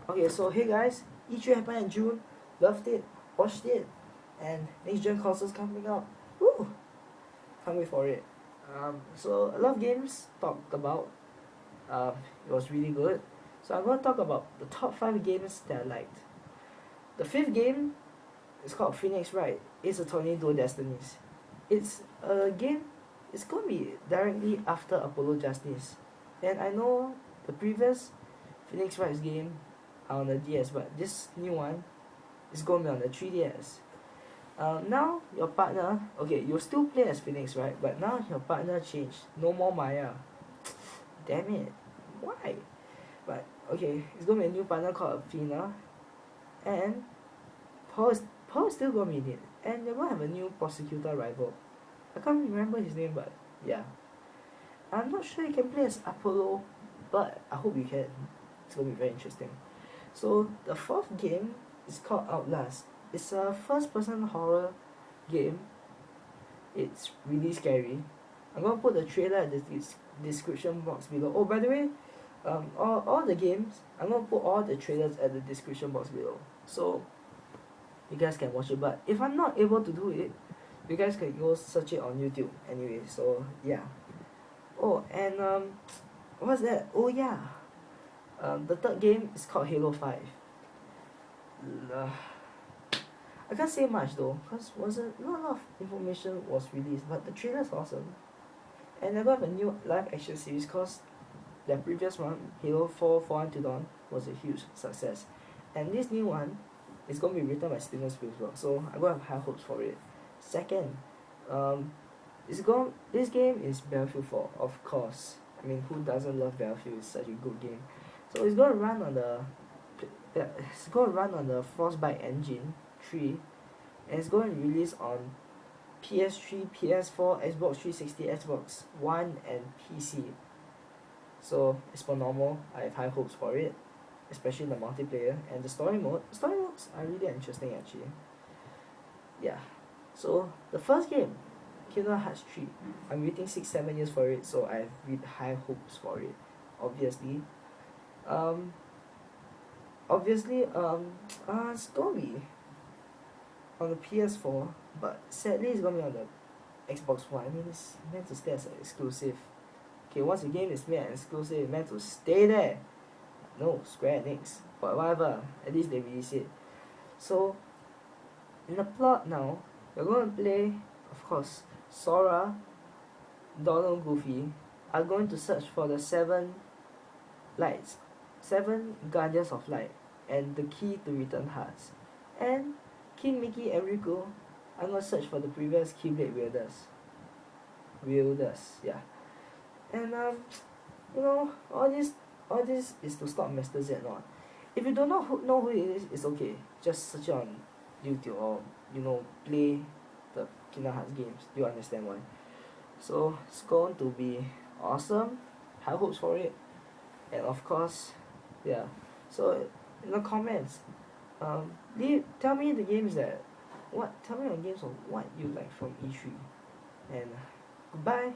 Okay, so hey guys, E3 happened in June, loved it, watched it, and next gen consoles coming out. Woo! Can't wait for it. So a lot of games talked about. It was really good. So I'm gonna talk about the top 5 games that I liked. The fifth game is called Phoenix Wright. It's a Tornado Destinies. It's a game. It's gonna be directly after Apollo Justice, and I know the previous Phoenix Wright's game on the DS, but this new one is gonna be on the 3DS. Now your partner, okay, you still play as Phoenix, right? But now your partner changed. No more Maya. Damn it. Why? But okay, it's gonna be a new partner called Athena, and Paul is still gonna be in it, and they're gonna have a new prosecutor rival. I can't remember his name, but yeah, I'm not sure you can play as Apollo, but I hope you can. It's gonna be very interesting. So the fourth game is called Outlast. It's a first-person horror game. It's really scary. I'm gonna put the trailer at the description box below. Oh, by the way, all the games, I'm gonna put all the trailers at the description box below, so you guys can watch it. But if I'm not able to do it, you guys can go search it on YouTube anyway. So yeah. Oh, and what's that? Oh yeah. The third game is called Halo 5. Uh, I can't say much though, cause wasn't not a lot of information was released, but the trailer's awesome. And they're gonna have a new live action series, cause their previous one, Halo 4 Until Dawn, was a huge success. And this new one is gonna be written by Steven Spielberg, so I'm gonna have high hopes for it. Second, this game is Battlefield 4, of course. I mean, who doesn't love Battlefield? It's such a good game. So it's gonna run on the Frostbite engine 3, and it's going to release on PS3, PS4, Xbox 360, Xbox One, and PC. So it's for normal. I have high hopes for it, especially the multiplayer and the story mode. The story modes are really interesting actually. Yeah. So the first game, Kingdom Hearts 3. I'm waiting 6-7 years for it, so I have really high hopes for it. Obviously. It's gonna be on the PS4, but sadly it's gonna be on the Xbox One. I mean, it's meant to stay as an exclusive. Okay, once a game is made an exclusive, it's meant to stay there. No, Square Enix, but whatever. At least they release it. So, in the plot now, you're gonna play, of course, Sora, Donald, Goofy are going to search for the 7 lights, 7 Guardians of Light, and the key to return hearts. And King Mickey and Riku are gonna search for the previous Keyblade wielders, yeah. And all this is to stop Master Zedlord. If you do not know who it is, it's okay. Just search it on YouTube or play the Kingdom Hearts games. You understand why? So it's going to be awesome. High hopes for it, and of course, yeah. So in the comments, tell me the games tell me on games of what you like from E3, and goodbye.